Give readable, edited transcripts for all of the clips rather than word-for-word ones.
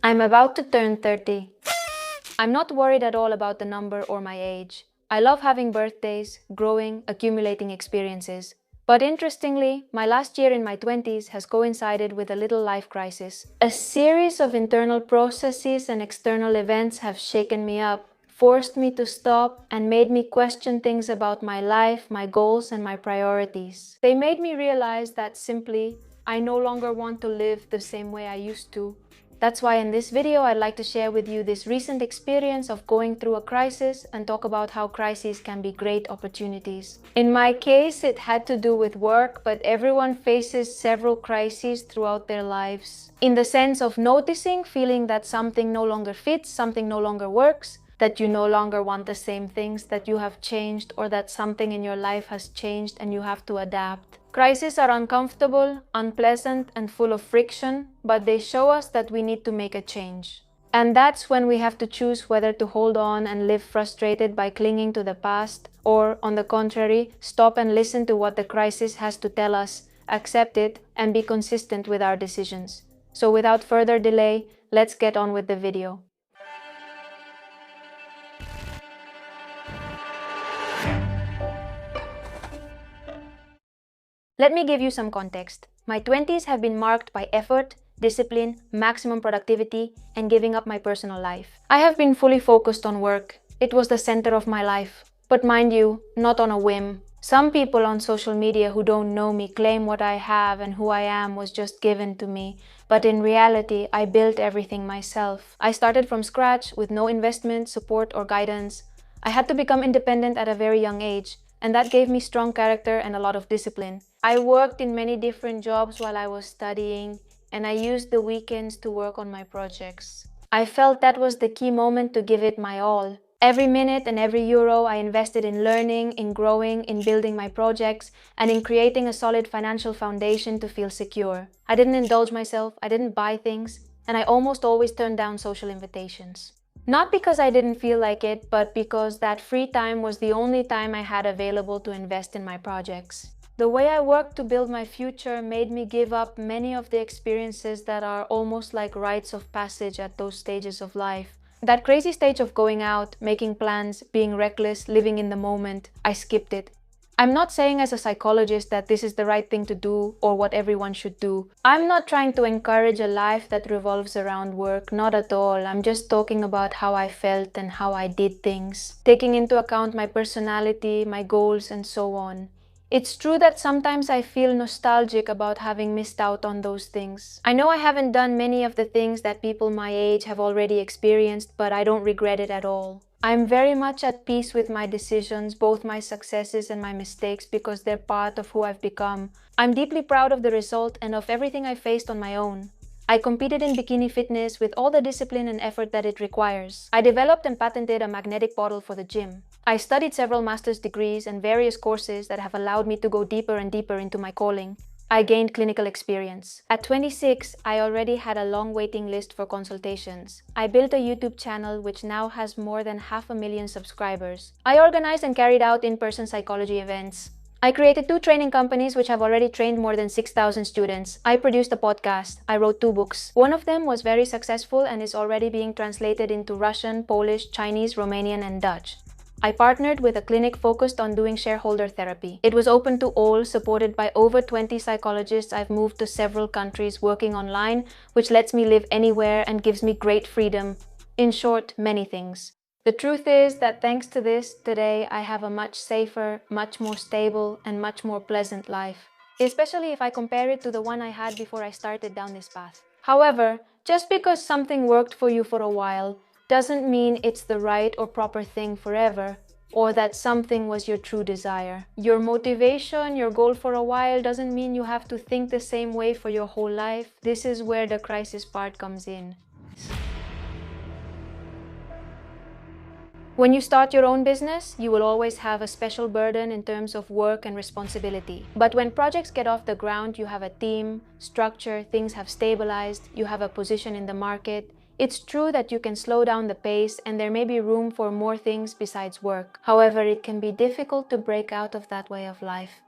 I'm about to turn 30. I'm not worried at all about the number or my age. I love having birthdays, growing, accumulating experiences. But interestingly, my last year in my 20s has coincided with a little life crisis. A series of internal processes and external events have shaken me up, forced me to stop, and made me question things about my life, my goals, and my priorities. They made me realize that simply, I no longer want to live the same way I used to. That's why in this video I'd like to share with you this recent experience of going through a crisis and talk about how crises can be great opportunities. In my case, it had to do with work, but everyone faces several crises throughout their lives. In the sense of noticing, feeling that something no longer fits, something no longer works, that you no longer want the same things, that you have changed, or that something in your life has changed and you have to adapt. Crises are uncomfortable, unpleasant, and full of friction, but they show us that we need to make a change. And that's when we have to choose whether to hold on and live frustrated by clinging to the past, or, on the contrary, stop and listen to what the crisis has to tell us, accept it, and be consistent with our decisions. So without further delay, let's get on with the video. Let me give you some context. My 20s have been marked by effort, discipline, maximum productivity, and giving up my personal life. I have been fully focused on work. It was the center of my life. But mind you, not on a whim. Some people on social media who don't know me claim what I have and who I am was just given to me. But in reality, I built everything myself. I started from scratch with no investment, support, or guidance. I had to become independent at a very young age, and that gave me strong character and a lot of discipline. I worked in many different jobs while I was studying, and I used the weekends to work on my projects. I felt that was the key moment to give it my all. Every minute and every euro I invested in learning, in growing, in building my projects, and in creating a solid financial foundation to feel secure. I didn't indulge myself, I didn't buy things, and I almost always turned down social invitations. Not because I didn't feel like it, but because that free time was the only time I had available to invest in my projects. The way I worked to build my future made me give up many of the experiences that are almost like rites of passage at those stages of life. That crazy stage of going out, making plans, being reckless, living in the moment, I skipped it. I'm not saying as a psychologist that this is the right thing to do or what everyone should do. I'm not trying to encourage a life that revolves around work, not at all. I'm just talking about how I felt and how I did things, taking into account my personality, my goals, and so on. It's true that sometimes I feel nostalgic about having missed out on those things. I know I haven't done many of the things that people my age have already experienced, but I don't regret it at all. I'm very much at peace with my decisions, both my successes and my mistakes, because they're part of who I've become. I'm deeply proud of the result and of everything I faced on my own. I competed in bikini fitness with all the discipline and effort that it requires. I developed and patented a magnetic bottle for the gym. I studied several master's degrees and various courses that have allowed me to go deeper and deeper into my calling. I gained clinical experience. At 26, I already had a long waiting list for consultations. I built a YouTube channel which now has more than 500,000 subscribers. I organized and carried out in-person psychology events. I created 2 training companies which have already trained more than 6,000 students. I produced a podcast. I wrote 2 books. One of them was very successful and is already being translated into Russian, Polish, Chinese, Romanian, and Dutch. I partnered with a clinic focused on doing shareholder therapy. It was open to all, supported by over 20 psychologists. I've moved to several countries working online, which lets me live anywhere and gives me great freedom. In short, many things. The truth is that thanks to this, today I have a much safer, much more stable, and much more pleasant life, especially if I compare it to the one I had before I started down this path. However, just because something worked for you for a while doesn't mean it's the right or proper thing forever, or that something was your true desire. Your motivation, your goal for a while doesn't mean you have to think the same way for your whole life. This is where the crisis part comes in. When you start your own business, you will always have a special burden in terms of work and responsibility. But when projects get off the ground, you have a team, structure, things have stabilized, you have a position in the market. It's true that you can slow down the pace and there may be room for more things besides work. However, it can be difficult to break out of that way of life.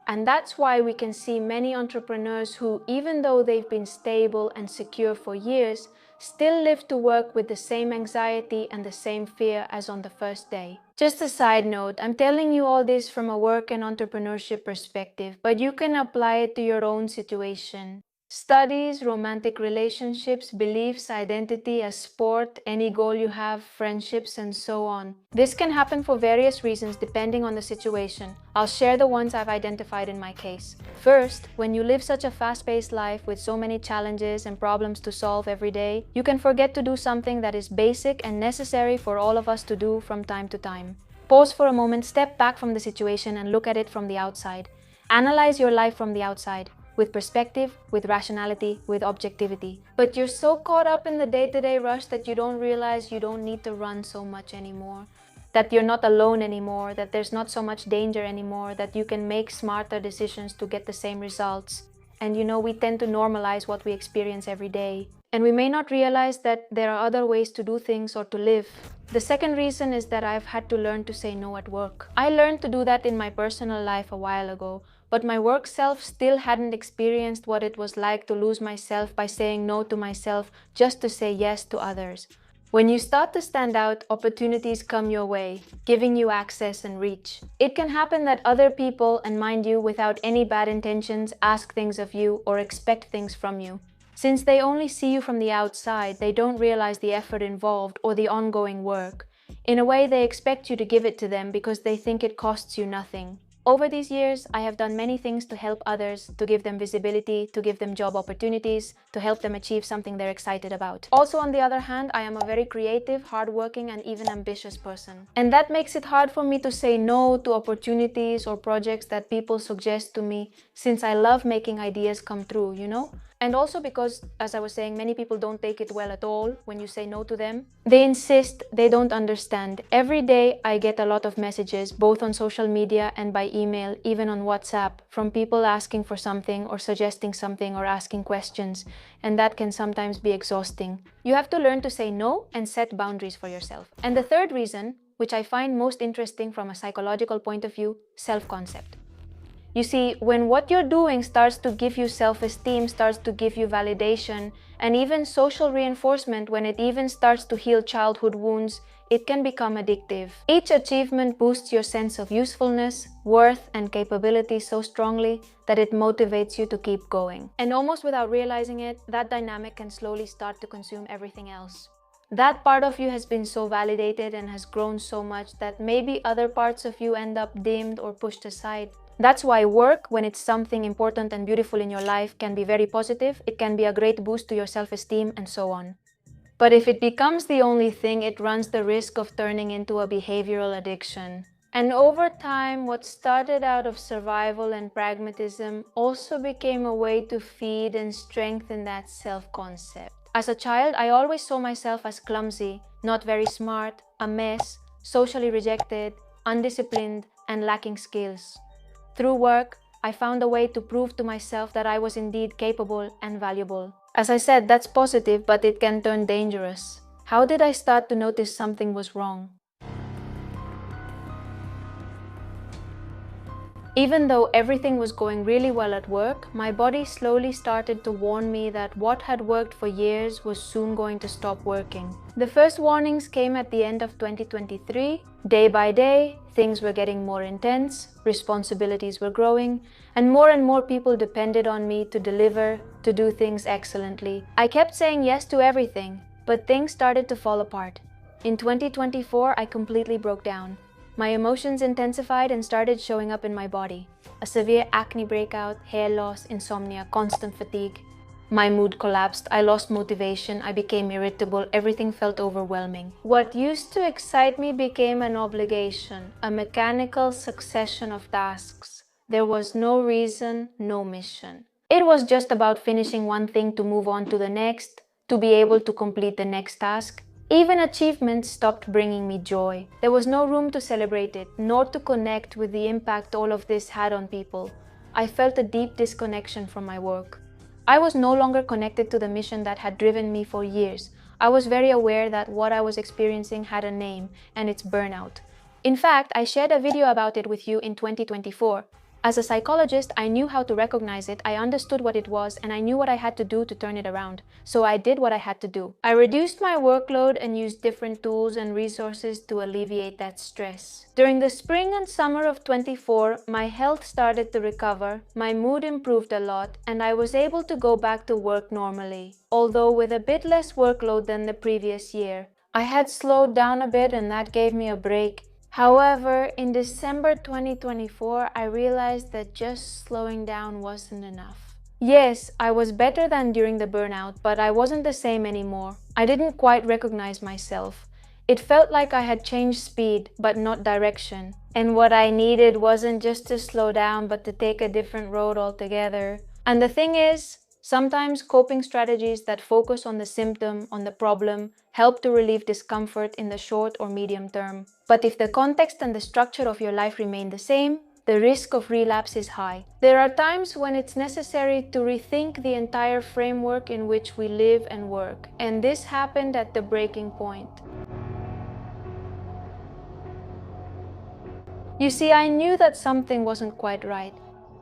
And that's why we can see many entrepreneurs who, even though they've been stable and secure for years, still live to work with the same anxiety and the same fear as on the first day. Just a side note, I'm telling you all this from a work and entrepreneurship perspective, but you can apply it to your own situation. Studies, romantic relationships, beliefs, identity, a sport, any goal you have, friendships, and so on. This can happen for various reasons depending on the situation. I'll share the ones I've identified in my case. First, when you live such a fast-paced life with so many challenges and problems to solve every day, you can forget to do something that is basic and necessary for all of us to do from time to time. Pause for a moment, step back from the situation and look at it from the outside. Analyze your life from the outside, with perspective, with rationality, with objectivity. But you're so caught up in the day-to-day rush that you don't realize you don't need to run so much anymore, that you're not alone anymore, that there's not so much danger anymore, that you can make smarter decisions to get the same results. And we tend to normalize what we experience every day. And we may not realize that there are other ways to do things or to live. The second reason is that I've had to learn to say no at work. I learned to do that in my personal life a while ago, but my work self still hadn't experienced what it was like to lose myself by saying no to myself just to say yes to others. When you start to stand out, opportunities come your way, giving you access and reach. It can happen that other people, and mind you, without any bad intentions, ask things of you or expect things from you. Since they only see you from the outside, they don't realize the effort involved or the ongoing work. In a way, they expect you to give it to them because they think it costs you nothing. Over these years, I have done many things to help others, to give them visibility, to give them job opportunities, to help them achieve something they're excited about. Also, on the other hand, I am a very creative, hardworking, and even ambitious person. And that makes it hard for me to say no to opportunities or projects that people suggest to me, since I love making ideas come true, And also because, as I was saying, many people don't take it well at all when you say no to them. They insist, they don't understand. Every day I get a lot of messages, both on social media and by email, even on WhatsApp, from people asking for something or suggesting something or asking questions, and that can sometimes be exhausting. You have to learn to say no and set boundaries for yourself. And the third reason, which I find most interesting from a psychological point of view, self-concept. You see, when what you're doing starts to give you self-esteem, starts to give you validation, and even social reinforcement, when it even starts to heal childhood wounds, it can become addictive. Each achievement boosts your sense of usefulness, worth, and capability so strongly that it motivates you to keep going. And almost without realizing it, that dynamic can slowly start to consume everything else. That part of you has been so validated and has grown so much that maybe other parts of you end up dimmed or pushed aside. That's why work, when it's something important and beautiful in your life, can be very positive, it can be a great boost to your self-esteem, and so on. But if it becomes the only thing, it runs the risk of turning into a behavioral addiction. And over time, what started out of survival and pragmatism also became a way to feed and strengthen that self-concept. As a child, I always saw myself as clumsy, not very smart, a mess, socially rejected, undisciplined, and lacking skills. Through work, I found a way to prove to myself that I was indeed capable and valuable. As I said, that's positive, but it can turn dangerous. How did I start to notice something was wrong? Even though everything was going really well at work, my body slowly started to warn me that what had worked for years was soon going to stop working. The first warnings came at the end of 2023. Day by day, things were getting more intense, responsibilities were growing, and more people depended on me to deliver, to do things excellently. I kept saying yes to everything, but things started to fall apart. In 2024, I completely broke down. My emotions intensified and started showing up in my body. A severe acne breakout, hair loss, insomnia, constant fatigue. My mood collapsed, I lost motivation, I became irritable, everything felt overwhelming. What used to excite me became an obligation, a mechanical succession of tasks. There was no reason, no mission. It was just about finishing one thing to move on to the next, to be able to complete the next task. Even achievements stopped bringing me joy. There was no room to celebrate it, nor to connect with the impact all of this had on people. I felt a deep disconnection from my work. I was no longer connected to the mission that had driven me for years. I was very aware that what I was experiencing had a name, and it's burnout. In fact, I shared a video about it with you in 2024. As a psychologist, I knew how to recognize it, I understood what it was, and I knew what I had to do to turn it around. So I did what I had to do. I reduced my workload and used different tools and resources to alleviate that stress. During the spring and summer of 24, my health started to recover, my mood improved a lot, and I was able to go back to work normally, although with a bit less workload than the previous year. I had slowed down a bit and that gave me a break. However, in December 2024, I realized that just slowing down wasn't enough. Yes, I was better than during the burnout, but I wasn't the same anymore. I didn't quite recognize myself. It felt like I had changed speed, but not direction. And what I needed wasn't just to slow down, but to take a different road altogether. And the thing is, sometimes coping strategies that focus on the symptom, on the problem, help to relieve discomfort in the short or medium term. But if the context and the structure of your life remain the same, the risk of relapse is high. There are times when it's necessary to rethink the entire framework in which we live and work, and this happened at the breaking point. You see, I knew that something wasn't quite right,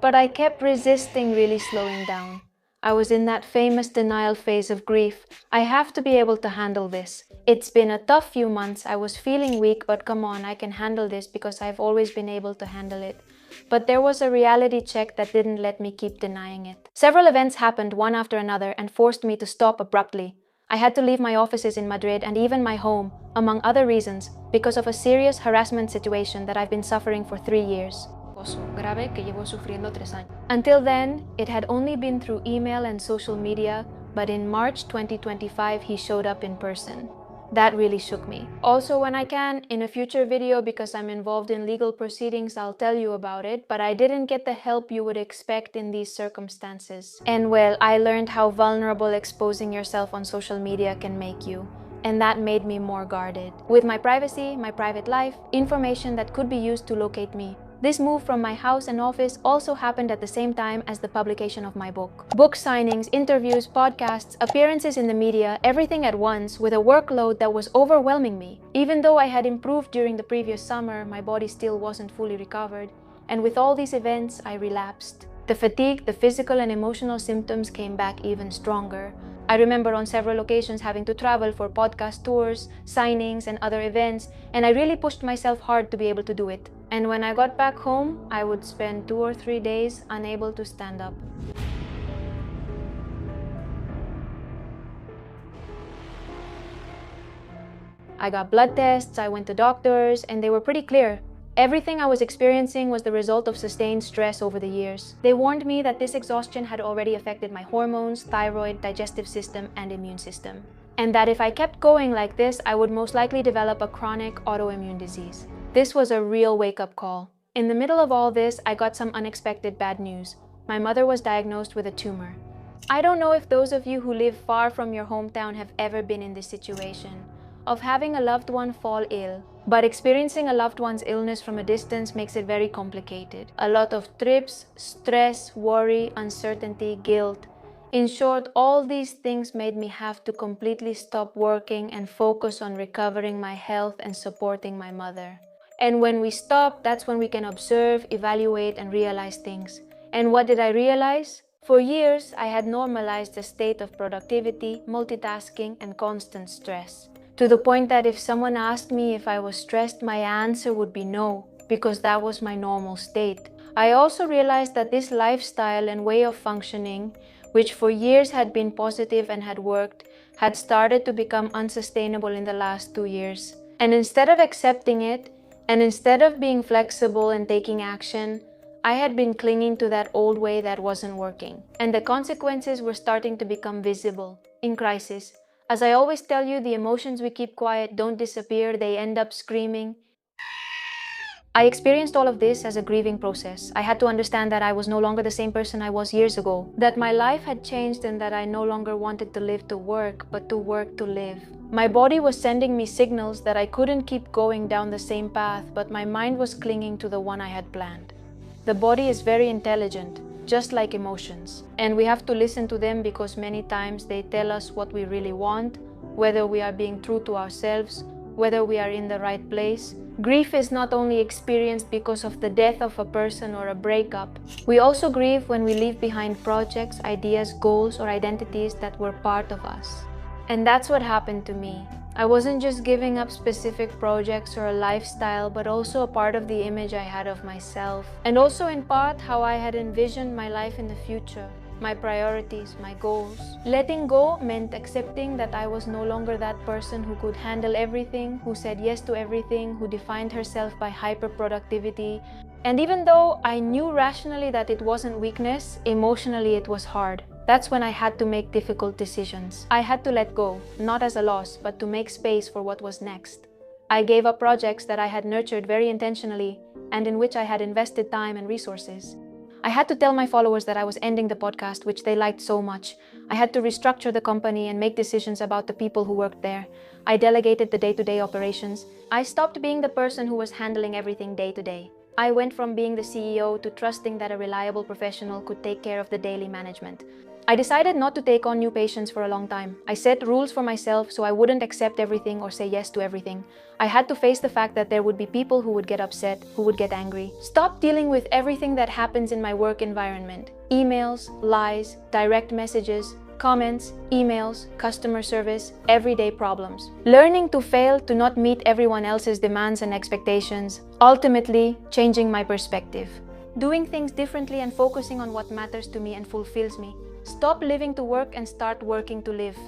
but I kept resisting really slowing down. I was in that famous denial phase of grief. I have to be able to handle this. It's been a tough few months. I was feeling weak, but come on, I can handle this because I've always been able to handle it. But there was a reality check that didn't let me keep denying it. Several events happened one after another and forced me to stop abruptly. I had to leave my offices in Madrid and even my home, among other reasons, because of a serious harassment situation that I've been suffering for 3 years. Grave que llevo sufriendo 3 años. Until then, it had only been through email and social media, but in March 2025 he showed up in person. That really shook me. Also, when I can, in a future video, because I'm involved in legal proceedings, I'll tell you about it, but I didn't get the help you would expect in these circumstances. And well, I learned how vulnerable exposing yourself on social media can make you. And that made me more guarded. With my privacy, my private life, information that could be used to locate me. This move from my house and office also happened at the same time as the publication of my book. Book signings, interviews, podcasts, appearances in the media, everything at once with a workload that was overwhelming me. Even though I had improved during the previous summer, my body still wasn't fully recovered. And with all these events, I relapsed. The fatigue, the physical and emotional symptoms came back even stronger. I remember on several occasions having to travel for podcast tours, signings, and other events, and I really pushed myself hard to be able to do it. And when I got back home, I would spend 2 or 3 days unable to stand up. I got blood tests, I went to doctors, and they were pretty clear. Everything I was experiencing was the result of sustained stress over the years. They warned me that this exhaustion had already affected my hormones, thyroid, digestive system, and immune system. And that if I kept going like this, I would most likely develop a chronic autoimmune disease. This was a real wake-up call. In the middle of all this, I got some unexpected bad news. My mother was diagnosed with a tumor. I don't know if those of you who live far from your hometown have ever been in this situation, of having a loved one fall ill. But experiencing a loved one's illness from a distance makes it very complicated. A lot of trips, stress, worry, uncertainty, guilt. In short, all these things made me have to completely stop working and focus on recovering my health and supporting my mother. And when we stop, that's when we can observe, evaluate, and realize things. And what did I realize? For years, I had normalized a state of productivity, multitasking, and constant stress. To the point that if someone asked me if I was stressed, my answer would be no, because that was my normal state. I also realized that this lifestyle and way of functioning, which for years had been positive and had worked, had started to become unsustainable in the last 2 years. And instead of accepting it, and instead of being flexible and taking action, I had been clinging to that old way that wasn't working. And the consequences were starting to become visible. In crisis, as I always tell you, the emotions we keep quiet don't disappear, they end up screaming. I experienced all of this as a grieving process. I had to understand that I was no longer the same person I was years ago, that my life had changed and that I no longer wanted to live to work, but to work to live. My body was sending me signals that I couldn't keep going down the same path, but my mind was clinging to the one I had planned. The body is very intelligent, just like emotions, and we have to listen to them because many times they tell us what we really want, whether we are being true to ourselves, whether we are in the right place. Grief is not only experienced because of the death of a person or a breakup. We also grieve when we leave behind projects, ideas, goals, or identities that were part of us. And that's what happened to me. I wasn't just giving up specific projects or a lifestyle, but also a part of the image I had of myself. And also in part how I had envisioned my life in the future, my priorities, my goals. Letting go meant accepting that I was no longer that person who could handle everything, who said yes to everything, who defined herself by hyper-productivity. And even though I knew rationally that it wasn't weakness, emotionally it was hard. That's when I had to make difficult decisions. I had to let go, not as a loss, but to make space for what was next. I gave up projects that I had nurtured very intentionally and in which I had invested time and resources. I had to tell my followers that I was ending the podcast, which they liked so much. I had to restructure the company and make decisions about the people who worked there. I delegated the day-to-day operations. I stopped being the person who was handling everything day to day. I went from being the CEO to trusting that a reliable professional could take care of the daily management. I decided not to take on new patients for a long time. I set rules for myself so I wouldn't accept everything or say yes to everything. I had to face the fact that there would be people who would get upset, who would get angry. Stop dealing with everything that happens in my work environment. Emails, lies, direct messages, comments, emails, customer service, everyday problems. Learning to fail, to not meet everyone else's demands and expectations, ultimately changing my perspective. Doing things differently and focusing on what matters to me and fulfills me. Stop living to work and start working to live.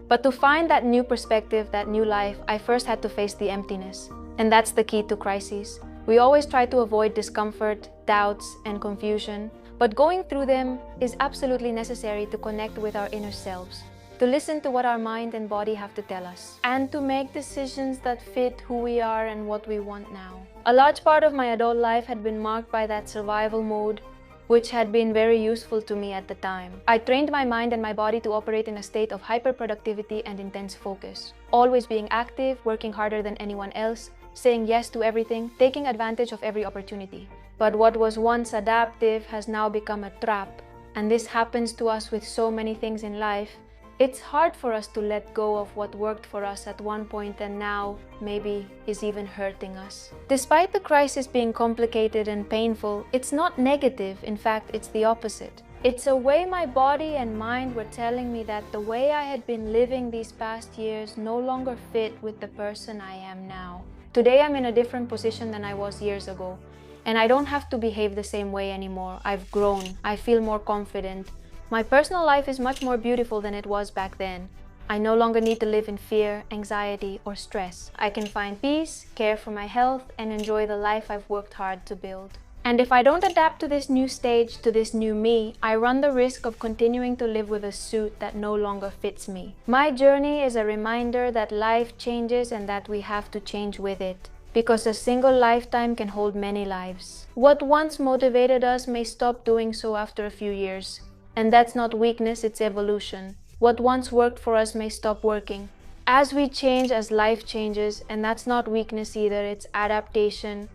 But to find that new perspective, that new life, I first had to face the emptiness. And that's the key to crises. We always try to avoid discomfort, doubts, and confusion. But going through them is absolutely necessary to connect with our inner selves, to listen to what our mind and body have to tell us, and to make decisions that fit who we are and what we want now. A large part of my adult life had been marked by that survival mode, which had been very useful to me at the time. I trained my mind and my body to operate in a state of hyper-productivity and intense focus. Always being active, working harder than anyone else, saying yes to everything, taking advantage of every opportunity. But what was once adaptive has now become a trap, and this happens to us with so many things in life. It's hard for us to let go of what worked for us at one point and now maybe is even hurting us. Despite the crisis being complicated and painful, it's not negative. In fact, it's the opposite. It's a way my body and mind were telling me that the way I had been living these past years no longer fit with the person I am now. Today I'm in a different position than I was years ago, and I don't have to behave the same way anymore. I've grown. I feel more confident. My personal life is much more beautiful than it was back then. I no longer need to live in fear, anxiety, or stress. I can find peace, care for my health, and enjoy the life I've worked hard to build. And if I don't adapt to this new stage, to this new me, I run the risk of continuing to live with a suit that no longer fits me. My journey is a reminder that life changes and that we have to change with it, because a single lifetime can hold many lives. What once motivated us may stop doing so after a few years. And that's not weakness, it's evolution. What once worked for us may stop working. As we change, as life changes, and that's not weakness either, it's adaptation.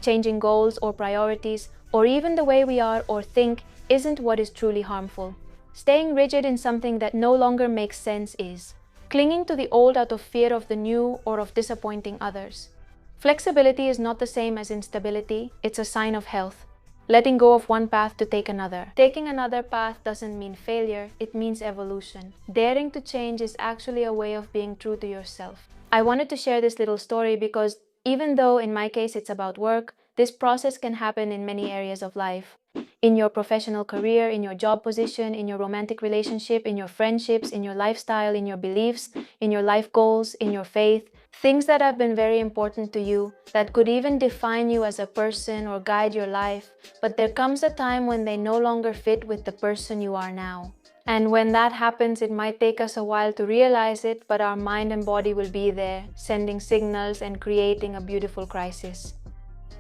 Changing goals or priorities, or even the way we are or think, isn't what is truly harmful. Staying rigid in something that no longer makes sense is. Clinging to the old out of fear of the new or of disappointing others. Flexibility is not the same as instability, it's a sign of health. Letting go of one path to take another. Taking another path doesn't mean failure, it means evolution. Daring to change is actually a way of being true to yourself. I wanted to share this little story because even though in my case it's about work, this process can happen in many areas of life. In your professional career, in your job position, in your romantic relationship, in your friendships, in your lifestyle, in your beliefs, in your life goals, in your faith. Things that have been very important to you, that could even define you as a person or guide your life, but there comes a time when they no longer fit with the person you are now. And when that happens, it might take us a while to realize it, but our mind and body will be there, sending signals and creating a beautiful crisis.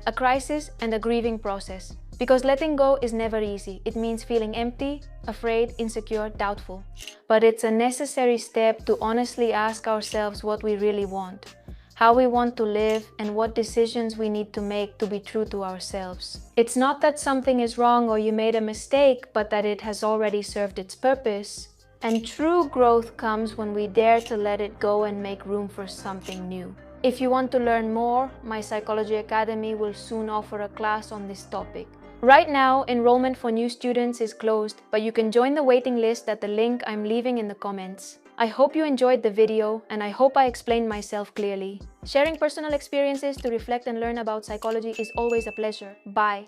A crisis and a grieving process. Because letting go is never easy. It means feeling empty, afraid, insecure, doubtful. But it's a necessary step to honestly ask ourselves what we really want, how we want to live, and what decisions we need to make to be true to ourselves. It's not that something is wrong or you made a mistake, but that it has already served its purpose. And true growth comes when we dare to let it go and make room for something new. If you want to learn more, my Psychology Academy will soon offer a class on this topic. Right now, enrollment for new students is closed, but you can join the waiting list at the link I'm leaving in the comments. I hope you enjoyed the video, and I hope I explained myself clearly. Sharing personal experiences to reflect and learn about psychology is always a pleasure. Bye.